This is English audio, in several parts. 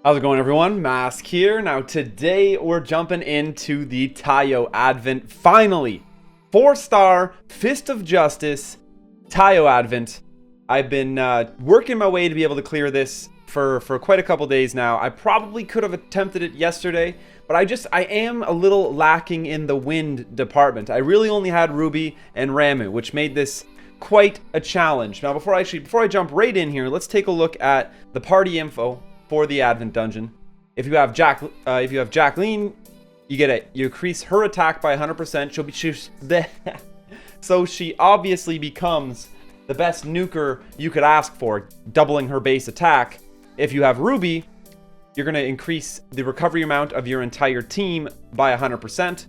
How's it going, everyone? Mask here. Now today we're jumping into the Taiyo Advent. Finally, 4-star Fist of Justice Taiyo Advent. I've been working my way to be able to clear this for quite a couple days now. I probably could have attempted it yesterday, but I am a little lacking in the wind department. I really only had Ruby and Ramu, which made this quite a challenge. Now before I jump right in here, let's take a look at the party info for the Advent dungeon. If you have Jacqueline, you increase her attack by 100%. So she obviously becomes the best nuker you could ask for, doubling her base attack. If you have Ruby, you're going to increase the recovery amount of your entire team by 100%,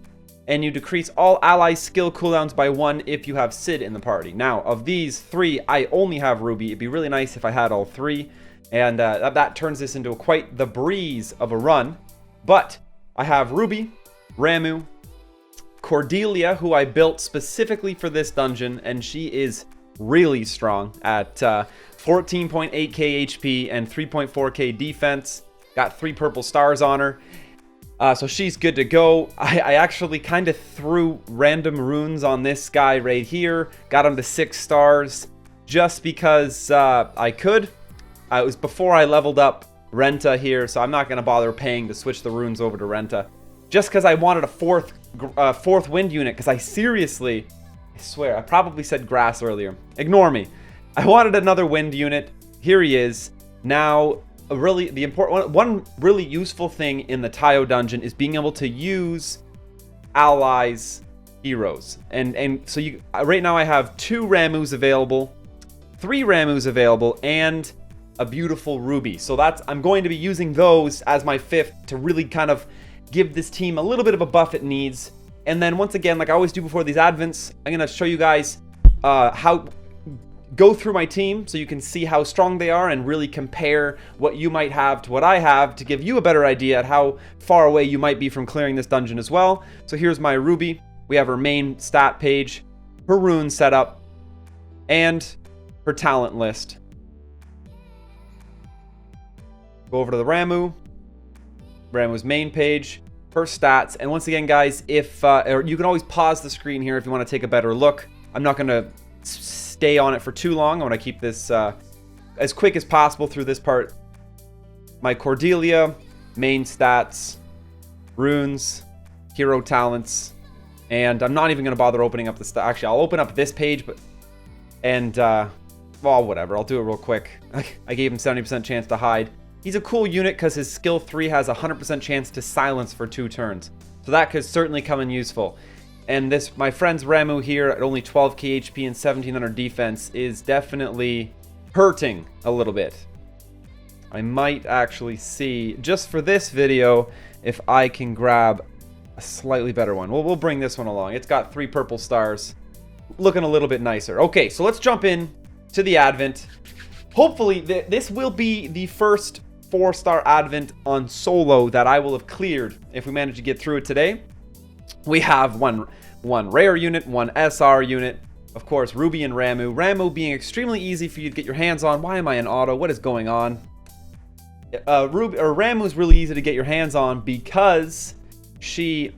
and you decrease all ally skill cooldowns by 1 if you have Sid in the party. Now, of these 3, I only have Ruby. It'd be really nice if I had all 3. And that turns this into quite the breeze of a run. But I have Ruby, Ramu, Cordelia, who I built specifically for this dungeon, and she is really strong at 14.8k HP and 3.4k defense. Got 3 purple stars on her. So she's good to go. I actually kind of threw random runes on this guy right here. Got him to 6 stars just because I could. It was before I leveled up Renta here, so I'm not going to bother paying to switch the runes over to Renta. Just because I wanted a fourth wind unit, because I swear, I probably said grass earlier. Ignore me. I wanted another wind unit. Here he is. Now, one really useful thing in the Taiyo dungeon is being able to use allies' heroes. And so right now I have 2 Ramus available, 3 Ramus available, and a beautiful Ruby. So I'm going to be using those as my 5th to really kind of give this team a little bit of a buff it needs. And then once again, like I always do before these advents, I'm going to show you guys go through my team so you can see how strong they are and really compare what you might have to what I have to give you a better idea at how far away you might be from clearing this dungeon as well. So here's my Ruby. We have her main stat page, her rune setup, and her talent list. Go over to the Ramu's main page, her stats, and once again, guys, or you can always pause the screen here if you want to take a better look. I'm not going to stay on it for too long. I want to keep this as quick as possible through this part. My Cordelia, main stats, runes, hero talents, and I'm not even going to bother opening up the actually, I'll open up this page, well, whatever. I'll do it real quick. I gave him 70% chance to hide. He's a cool unit because his skill 3 has a 100% chance to silence for 2 turns. So that could certainly come in useful. And my friend's Ramu here at only 12k HP and 1700 defense is definitely hurting a little bit. I might actually see, just for this video, if I can grab a slightly better one. We'll bring this one along. It's got 3 purple stars. Looking a little bit nicer. Okay, so let's jump in to the Advent. Hopefully, this will be the first 4-star Advent on solo that I will have cleared if we manage to get through it today. We have one rare unit, 1 SR unit, of course, Ruby and Ramu. Ramu being extremely easy for you to get your hands on. Why am I in auto? What is going on? Ramu is really easy to get your hands on because she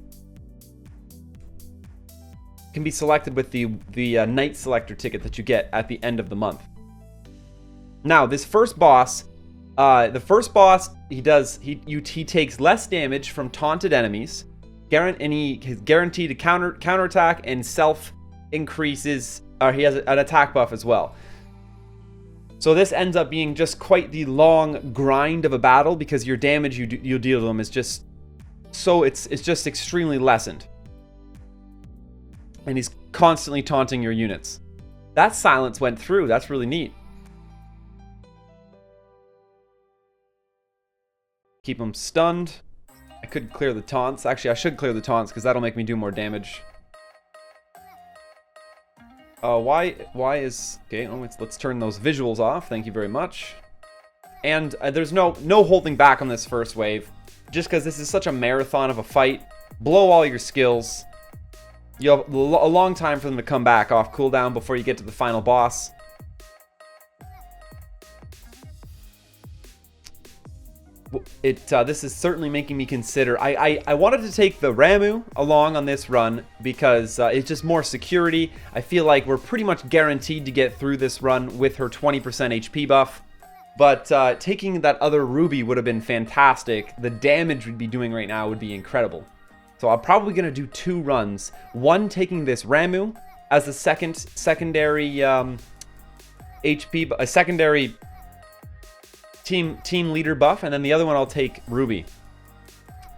can be selected with the night selector ticket that you get at the end of the month. Now, this first boss, he takes less damage from taunted enemies, and he is guaranteed to counterattack and self increases. He has an attack buff as well. So this ends up being just quite the long grind of a battle because your damage you deal to them is just it's just extremely lessened, and he's constantly taunting your units. That silence went through. That's really neat. Keep him stunned. I could clear the taunts. Actually, I should clear the taunts because that'll make me do more damage. Why is... Okay, let's turn those visuals off. Thank you very much. And there's no holding back on this first wave. Just because this is such a marathon of a fight. Blow all your skills. You have a long time for them to come back off cooldown before you get to the final boss. this is certainly making me consider. I wanted to take the Ramu along on this run because it's just more security. I feel like we're pretty much guaranteed to get through this run with her 20% HP buff. But taking that other Ruby would have been fantastic. The damage we'd be doing right now would be incredible. So I'm probably going to do 2 runs. One taking this Ramu as a secondary HP, a secondary team leader buff, and then the other one I'll take Ruby.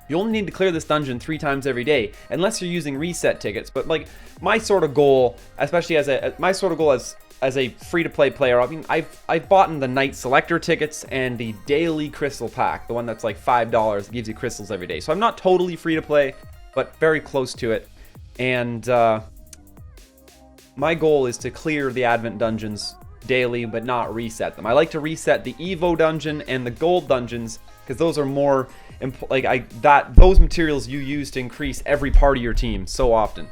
You only need to clear this dungeon 3 times every day, unless you're using reset tickets. But like my sort of goal, especially as a free-to-play player, I mean, I've bought in the night selector tickets and the daily crystal pack, the one that's like $5, gives you crystals every day. So I'm not totally free-to-play, but very close to it. And my goal is to clear the Advent dungeons daily, but not reset them. I like to reset the Evo dungeon and the gold dungeons because those are more those materials you use to increase every part of your team so often.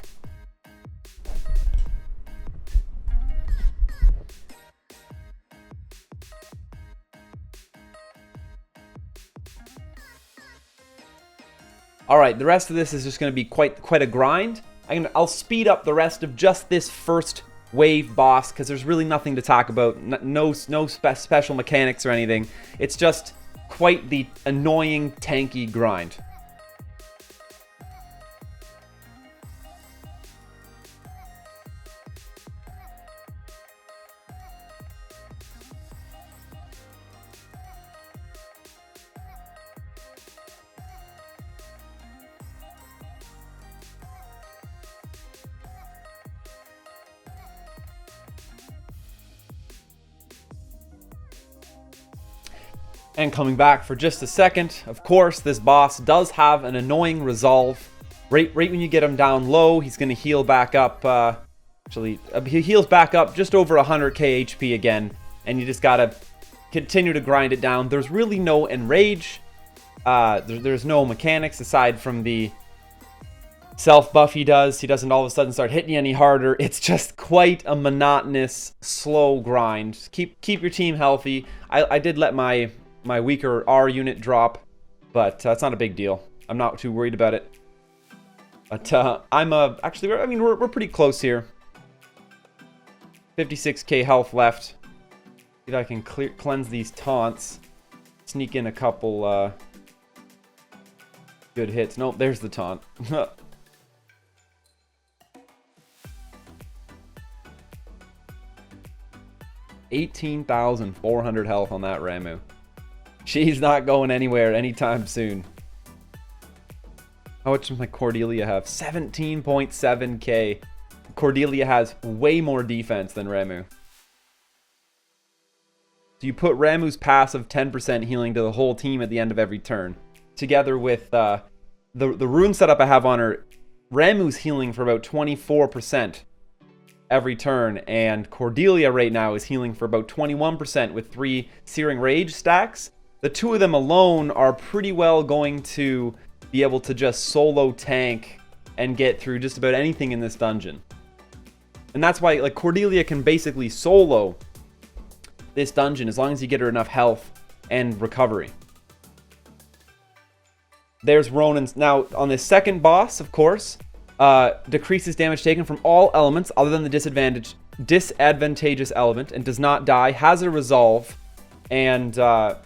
All right, the rest of this is just going to be quite a grind. I'll speed up the rest of just this first wave boss because there's really nothing to talk about. No special mechanics or anything. It's just quite the annoying tanky grind. And coming back for just a second, of course, this boss does have an annoying resolve. Right when you get him down low, he's going to heal back up. He heals back up just over 100k HP again, and you just got to continue to grind it down. There's really no enrage. There's no mechanics aside from the self-buff he does. He doesn't all of a sudden start hitting you any harder. It's just quite a monotonous, slow grind. Keep your team healthy. I did let my weaker R unit drop, but it's not a big deal. I'm not too worried about it. But actually, I mean, we're pretty close here. 56k health left. See if I can cleanse these taunts. Sneak in a couple good hits. Nope, there's the taunt. 18,400 health on that Ramu. She's not going anywhere anytime soon. How much does my Cordelia have? 17.7k. Cordelia has way more defense than Ramu. So you put Ramu's passive 10% healing to the whole team at the end of every turn. Together with the rune setup I have on her, Ramu's healing for about 24% every turn. And Cordelia right now is healing for about 21% with 3 Searing Rage stacks. The 2 of them alone are pretty well going to be able to just solo tank and get through just about anything in this dungeon. And that's why like Cordelia can basically solo this dungeon as long as you get her enough health and recovery. There's Ronan's. Now on this second boss, of course, decreases damage taken from all elements other than the disadvantageous element and does not die, has a resolve, and so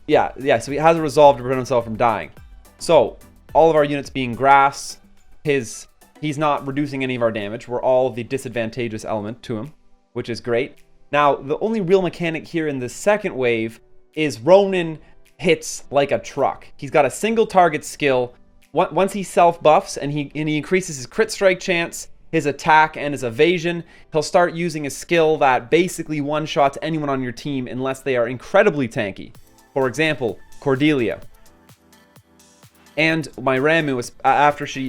he has a resolve to prevent himself from dying. So, all of our units being grass, he's not reducing any of our damage. We're all the disadvantageous element to him, which is great. Now, the only real mechanic here in the second wave is Ronan hits like a truck. He's got a single target skill. Once he self-buffs and he increases his crit strike chance, his attack, and his evasion, he'll start using a skill that basically one-shots anyone on your team unless they are incredibly tanky. For example, Cordelia. And my Ramu,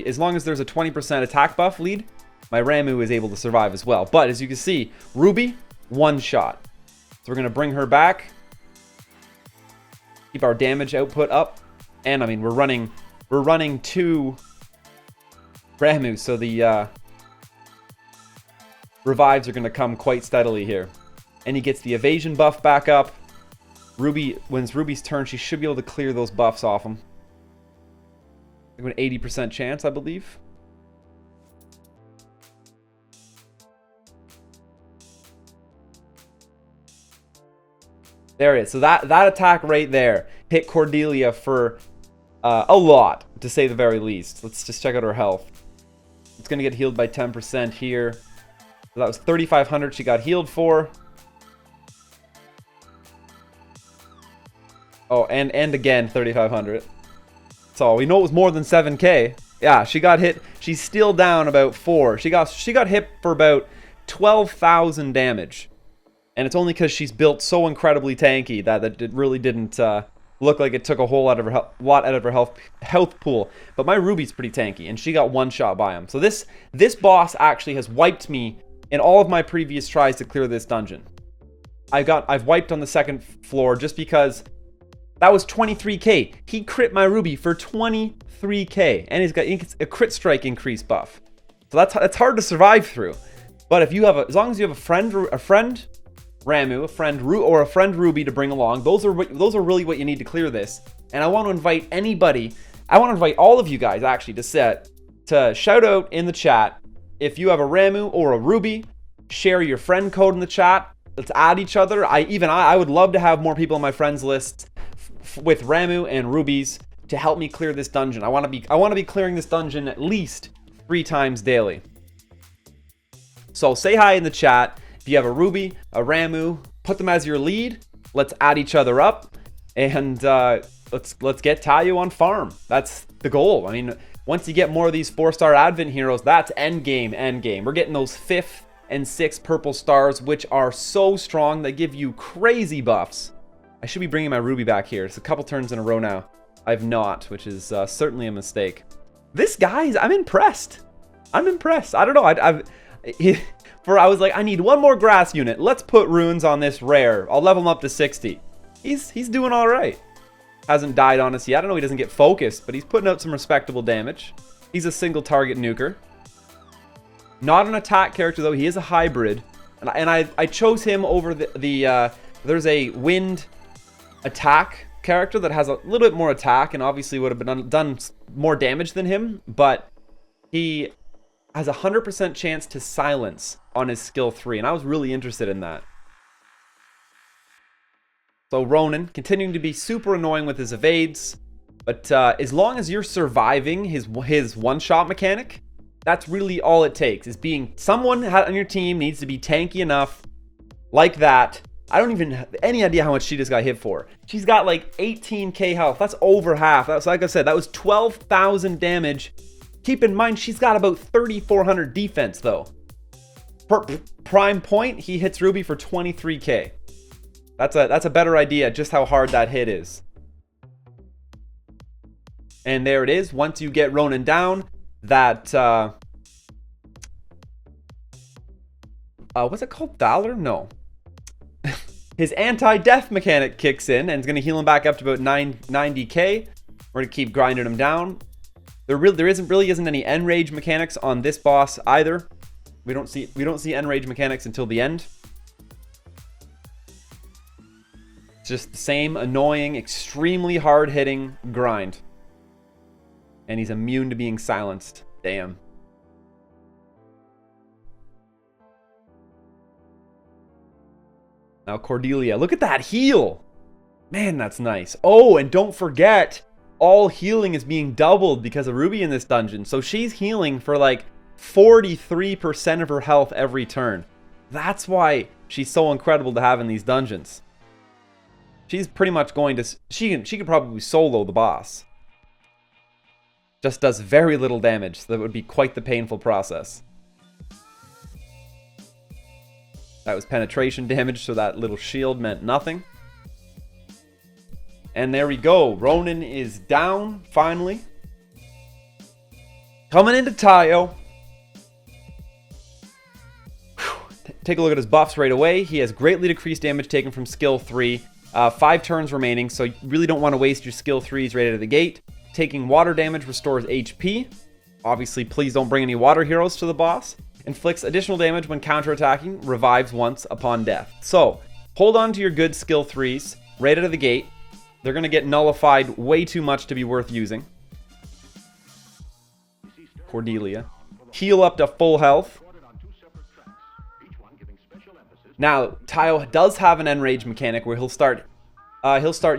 as long as there's a 20% attack buff lead, my Ramu is able to survive as well. But as you can see, Ruby, one shot. So we're going to bring her back. Keep our damage output up. And I mean, we're running 2 Ramu, so the revives are going to come quite steadily here. And he gets the evasion buff back up. when it's Ruby's turn, she should be able to clear those buffs off him. An 80% chance, I believe. There it is. So that attack right there hit Cordelia for a lot, to say the very least. Let's just check out her health. It's going to get healed by 10% here. So that was 3,500 she got healed for. Oh, and again, 3,500. So we know it was more than 7k. Yeah, she got hit. She's still down about 4. She got hit for about 12,000 damage. And it's only because she's built so incredibly tanky that it really didn't look like it took a whole lot out of her health pool. But my Ruby's pretty tanky, and she got one shot by him. So this boss actually has wiped me in all of my previous tries to clear this dungeon. I've wiped on the second floor just because that was 23k. He crit my Ruby for 23k, and he's got a crit strike increase buff. So that's hard to survive through. But if you have as long as you have a friend Ramu, a friend Ruby to bring along, those are really what you need to clear this. And I want to invite anybody. I want to invite all of you guys actually to shout out in the chat if you have a Ramu or a Ruby. Share your friend code in the chat. Let's add each other. I would love to have more people on my friends list with Ramu and Rubies to help me clear this dungeon. I want to be clearing this dungeon at least 3 times daily. So say hi in the chat. If you have a Ruby, a Ramu, put them as your lead. Let's add each other up, and let's get Taiyo on farm. That's the goal. I mean, once you get more of these 4-star Advent heroes, that's end game. We're getting those 5th and 6th purple stars, which are so strong. They give you crazy buffs. I should be bringing my Ruby back here. It's a couple turns in a row now. I've not, which is certainly a mistake. This guy, I'm impressed. I don't know. I was like, I need one more grass unit. Let's put runes on this rare. I'll level him up to 60. He's doing all right. Hasn't died on us yet. I know he doesn't get focused, but he's putting out some respectable damage. He's a single target nuker. Not an attack character though. He is a hybrid, and I chose him over there's a wind attack character that has a little bit more attack and obviously would have done more damage than him, but he has a 100% chance to silence on his skill 3, and I was really interested in that. So Ronan, continuing to be super annoying with his evades, but as long as you're surviving his one-shot mechanic, that's really all it takes, is being someone on your team needs to be tanky enough like that. I don't even have any idea how much she just got hit for. She's got like 18k health. That's over half. That's, like I said, that was 12,000 damage. Keep in mind, she's got about 3,400 defense, though. Per prime point, he hits Ruby for 23k. That's a better idea just how hard that hit is. And there it is. Once you get Ronan down, that... what's it called? Valor? No. His anti-death mechanic kicks in and is going to heal him back up to about 90k. We're going to keep grinding him down. There really isn't any enrage mechanics on this boss either. We don't see enrage mechanics until the end. It's just the same annoying, extremely hard-hitting grind. And he's immune to being silenced. Damn. Now Cordelia, look at that heal. Man, that's nice. Oh, and don't forget, all healing is being doubled because of Ruby in this dungeon. So she's healing for like 43% of her health every turn. That's why she's so incredible to have in these dungeons. She's pretty much going to... She could probably solo the boss. Just does very little damage. So that would be quite the painful process. That was penetration damage, so that little shield meant nothing. And there we go. Ronan is down, finally. Coming into Taiyo. Take a look at his buffs right away. He has greatly decreased damage taken from skill 3. 5 turns remaining, so you really don't want to waste your skill 3s right out of the gate. Taking water damage restores HP. Obviously, please don't bring any water heroes to the boss. Inflicts additional damage when counterattacking. Revives once upon death. So, hold on to your good skill 3s. right out of the gate. They're going to get nullified way too much to be worth using. Cordelia. Heal up to full health. Now, Taiyo does have an enrage mechanic where he'll start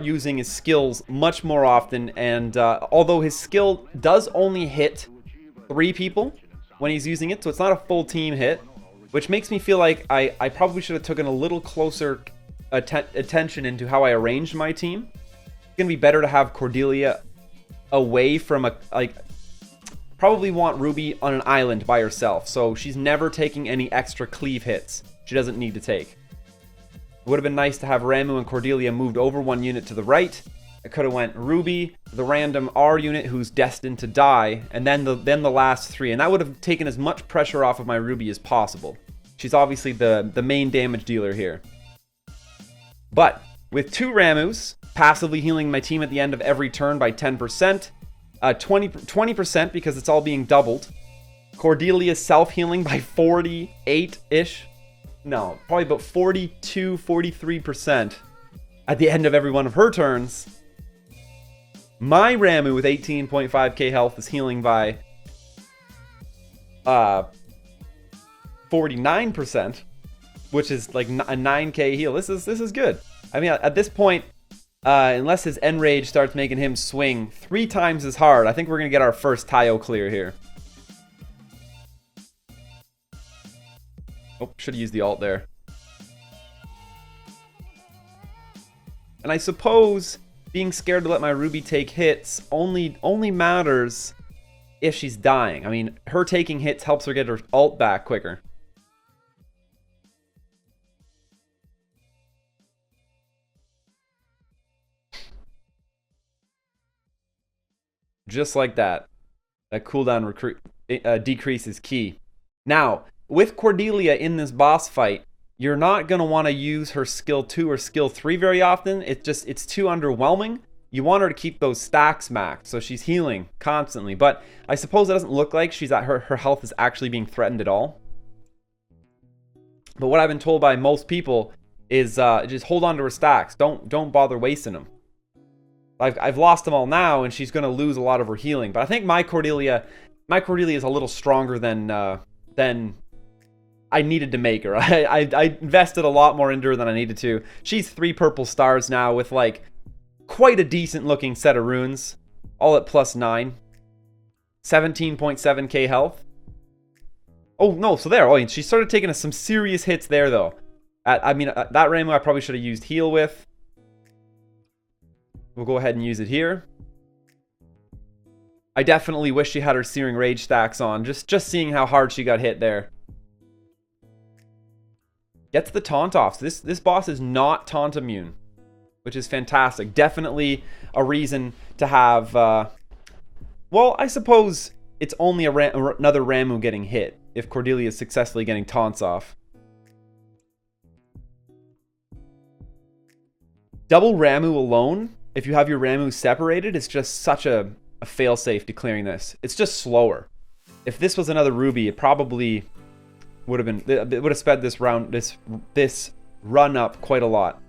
using his skills much more often, and although his skill does only hit 3 people when he's using it, so it's not a full team hit, which makes me feel like I probably should have taken a little closer attention into how I arranged my team. It's going to be better to have Cordelia away from probably want Ruby on an island by herself, so she's never taking any extra cleave hits she doesn't need to take. It would have been nice to have Ramu and Cordelia moved over 1 unit to the right. I could have went Ruby, the random R unit who's destined to die, and then the last 3. And that would have taken as much pressure off of my Ruby as possible. She's obviously the main damage dealer here. But with 2 Ramus, passively healing my team at the end of every turn by 10%, 20% because it's all being doubled. Cordelia's self-healing by 48-ish. No, probably about 42, 43% at the end of every one of her turns. My Ramu with 18.5k health is healing by 49%, which is like a 9k heal. This is good. I mean, at this point, unless his enrage starts making him swing 3 times as hard, I think we're going to get our first Taiyo clear here. Oh, should have used the ult there. And I suppose being scared to let my Ruby take hits only matters if she's dying. I mean, her taking hits helps her get her ult back quicker. Just like that. That cooldown decrease is key. Now, with Cordelia in this boss fight, you're not going to want to use her skill 2 or skill 3 very often. It's too underwhelming. You want her to keep those stacks maxed, so she's healing constantly. But I suppose it doesn't look like she's at her health is actually being threatened at all. But what I've been told by most people is just hold on to her stacks. Don't bother wasting them. I've lost them all now, and she's going to lose a lot of her healing. But I think my Cordelia is a little stronger than I needed to make her. I invested a lot more into her than I needed to. She's 3 purple stars now with like quite a decent looking set of runes. All at +9. 17.7k health. Oh no, so there. Oh, she started taking some serious hits there though. That Ramu I probably should have used heal with. We'll go ahead and use it here. I definitely wish she had her Searing Rage stacks on. Just seeing how hard she got hit there. Gets the taunt off. So this boss is not taunt immune, which is fantastic. Definitely a reason to have... well, I suppose it's only another Ramu getting hit if Cordelia is successfully getting taunts off. Double Ramu alone, if you have your Ramu separated, it's just such a failsafe to clearing this. It's just slower. If this was another Ruby, it probably would have sped this run up quite a lot.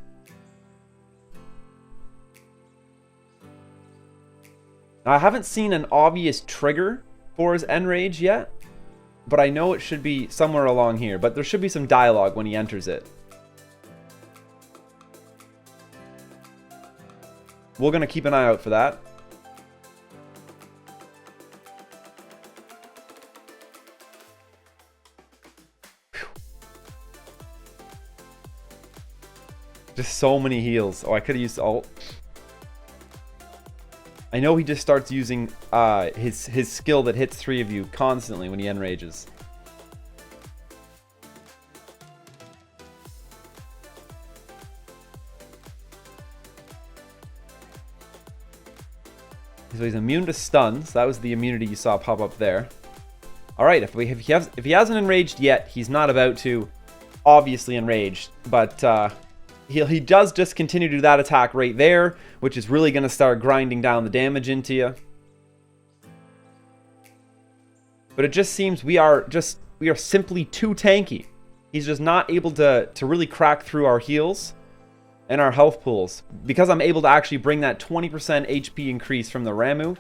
Now, I haven't seen an obvious trigger for his enrage yet, but I know it should be somewhere along here. But there should be some dialogue when he enters it. We're going to keep an eye out for that. Whew. Just so many heals. Oh, I could have used ult. I know he just starts using his skill that hits 3 of you constantly when he enrages. So he's immune to stuns. That was the immunity you saw pop up there. All right, if he hasn't enraged yet, he's not about to, obviously enraged, but he does just continue to do that attack right there, which is really going to start grinding down the damage into you. But it just seems we are simply too tanky. He's just not able to really crack through our heals. and our health pools. Because I'm able to actually bring that 20% HP increase from the Ramu,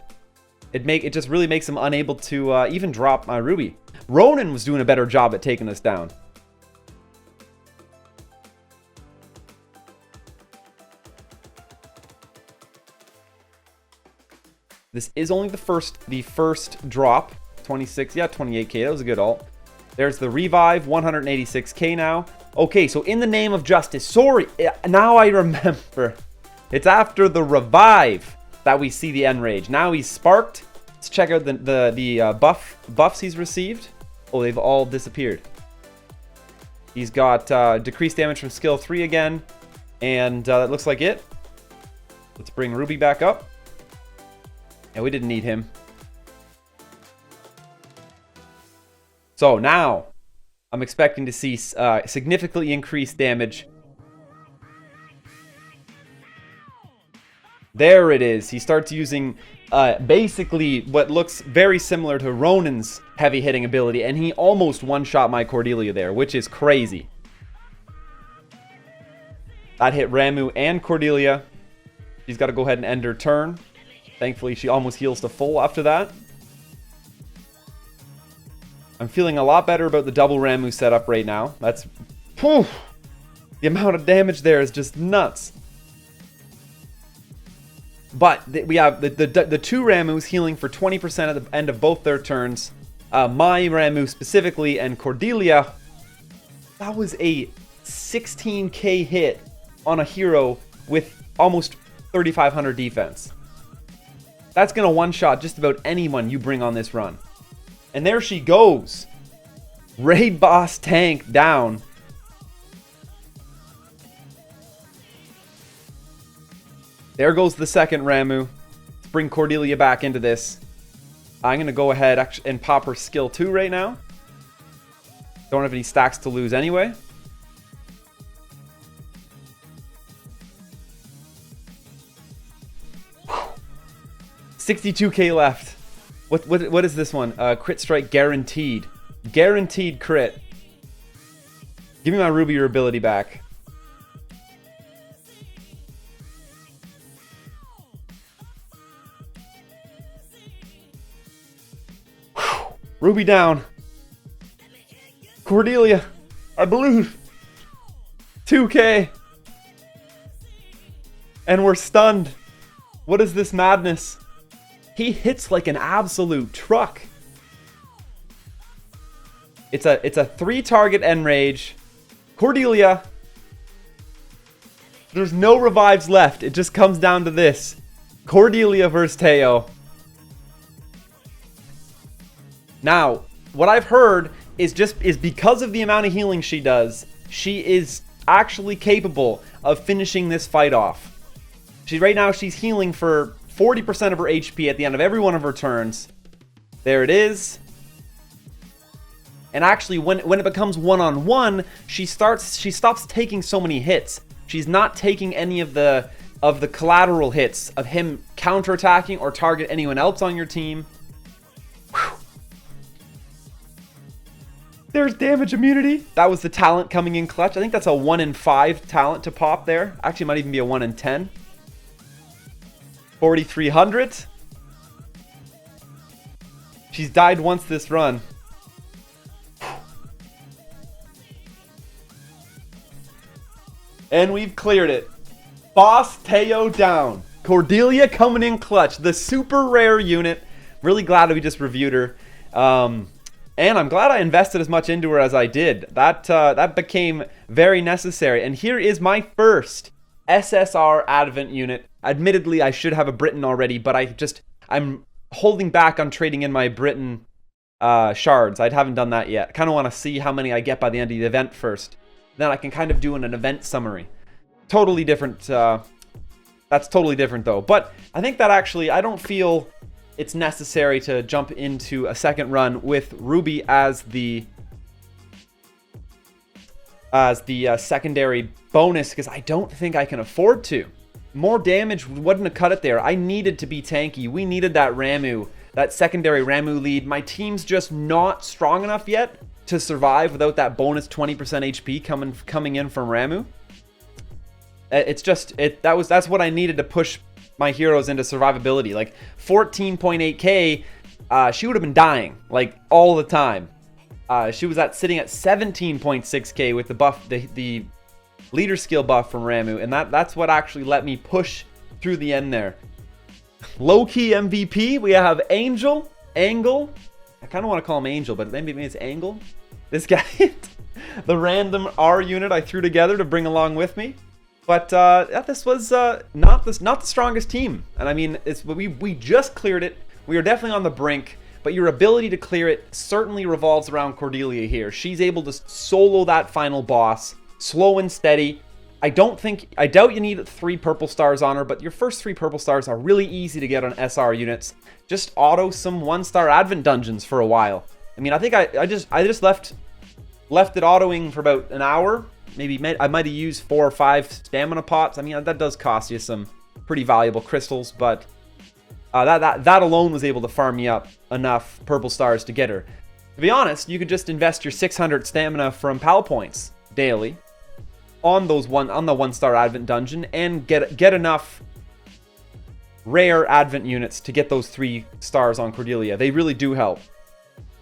it just really makes him unable to even drop my Ruby. Ronan was doing a better job at taking us down. This is only the first drop. 26, yeah, 28k. That was a good ult. There's the revive, 186k now. Okay, so in the name of justice. Sorry, now I remember. It's after the revive that we see the Enrage. Now he's sparked. Let's check out the buffs he's received. Oh, they've all disappeared. He's got decreased damage from skill 3 again. And that looks like it. Let's bring Ruby back up. Yeah, we didn't need him. So now, I'm expecting to see significantly increased damage. There it is. He starts using basically what looks very similar to Ronan's heavy hitting ability. And he almost one-shot my Cordelia there, which is crazy. That hit Ramu and Cordelia. She's got to go ahead and end her turn. Thankfully, she almost heals to full after that. I'm feeling a lot better about the double Ramu setup right now. That's... Whew, the amount of damage there is just nuts. But we have the two Ramus healing for 20% at the end of both their turns. My Ramu specifically and Cordelia. That was a 16k hit on a hero with almost 3,500 defense. That's going to one-shot just about anyone you bring on this run. And there she goes. Raid boss tank down. There goes the second Ramu. Let's bring Cordelia back into this. I'm going to go ahead and pop her skill 2 right now. Don't have any stacks to lose anyway. Whew. 62k left. What is this one? Crit strike guaranteed. Guaranteed crit. Give me my Ruby or ability back. Whew. Ruby down. Cordelia, I believe. 2k. And we're stunned. What is this madness? He hits like an absolute truck. It's a 3-target Enrage. Cordelia. There's no revives left. It just comes down to this. Cordelia versus Taiyo. Now, what I've heard is because of the amount of healing she does, she is actually capable of finishing this fight off. Right now she's healing for 40% of her HP at the end of every one of her turns. There it is. And actually, when it becomes one-on-one, she stops taking so many hits. She's not taking any of the collateral hits of him counterattacking or target anyone else on your team. Whew. There's damage immunity. That was the talent coming in clutch. I think that's a 1 in 5 talent to pop there. Actually, it might even be a 1 in 10. 4,300. She's died once this run. And we've cleared it. Boss Taiyo down. Cordelia coming in clutch. The super rare unit. Really glad we just reviewed her. And I'm glad I invested as much into her as I did. That became very necessary. And here is my first SSR Advent unit. Admittedly, I should have a Britain already, but I'm holding back on trading in my Britain shards. I haven't done that yet. I kind of want to see how many I get by the end of the event first. Then I can kind of do an event summary. Totally different. That's totally different though. But I think that actually, I don't feel it's necessary to jump into a second run with Ruby as the secondary bonus, because I don't think I can afford to. More damage wouldn't have cut it there. I needed to be tanky. We needed that Ramu, that secondary Ramu lead. My team's just not strong enough yet to survive without that bonus 20% HP coming in from Ramu. That's what I needed to push my heroes into survivability. Like 14.8k, she would have been dying like all the time. She was sitting at 17.6k with the buff, the leader skill buff from Ramuh, and that's what actually let me push through the end there. Low-key MVP, we have Angle. I kind of want to call him Angel, but maybe it's Angle. This guy, the random R unit I threw together to bring along with me. But this was not the strongest team, and I mean, we just cleared it. We are definitely on the brink, but your ability to clear it certainly revolves around Cordelia here. She's able to solo that final boss, slow and steady. I doubt you need 3 purple stars on her, but your first 3 purple stars are really easy to get on SR units. Just auto some 1-star Advent dungeons for a while. I mean, I think I just left it autoing for about an hour. Maybe I might have used 4 or 5 stamina pots. I mean, that does cost you some pretty valuable crystals, but that alone was able to farm me up enough purple stars to get her. To be honest, you could just invest your 600 stamina from PAL points daily on the 1-star Advent dungeon and get enough rare Advent units to get those 3 stars on Cordelia. They really do help.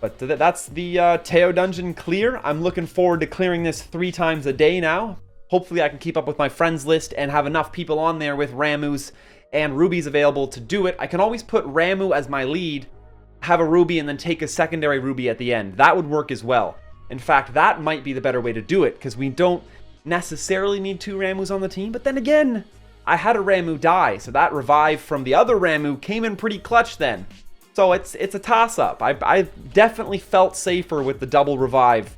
But that's the Taiyo dungeon clear. I'm looking forward to clearing this 3 times a day now. Hopefully I can keep up with my friends list and have enough people on there with Ramuhs and rubies available to do it. I can always put Ramuh as my lead, have a ruby, and then take a secondary ruby at the end. That would work as well. In fact, that might be the better way to do it, because we don't necessarily need 2 Ramuhs on the team. But then again, I had a Ramuh die, so that revive from the other Ramuh came in pretty clutch then. So it's a toss-up. I definitely felt safer with the double revive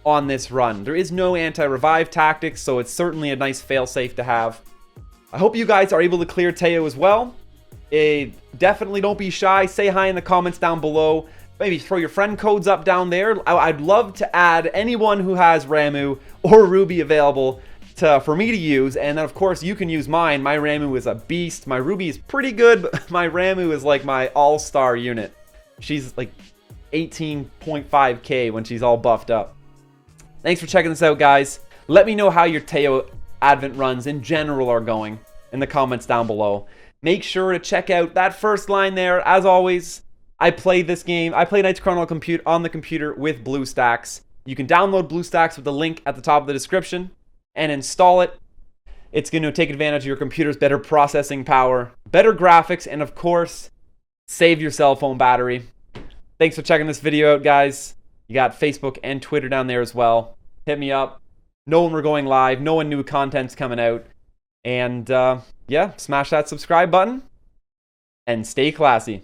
on this run. There is no anti-revive tactics, so it's certainly a nice fail-safe to have. I hope you guys are able to clear Taiyo as well. Definitely don't be shy. Say hi in the comments down below. Maybe throw your friend codes up down there. I'd love to add anyone who has Ramuh or Ruby available for me to use, and then of course you can use mine. My Ramuh is a beast. My Ruby is pretty good, but my Ramuh is like my all-star unit. She's like 18.5k when she's all buffed up. Thanks for checking this out, guys. Let me know how your Taiyo Advent runs in general are going in the comments down below. Make sure to check out that first line there. As always, I play this game. I play Knights Chronicle on the computer with BlueStacks. You can download BlueStacks with the link at the top of the description and install it. It's going to take advantage of your computer's better processing power, better graphics, and of course, save your cell phone battery. Thanks for checking this video out, guys. You got Facebook and Twitter down there as well. Hit me up. Know when we're going live. Know when new content's coming out. And yeah, smash that subscribe button and stay classy.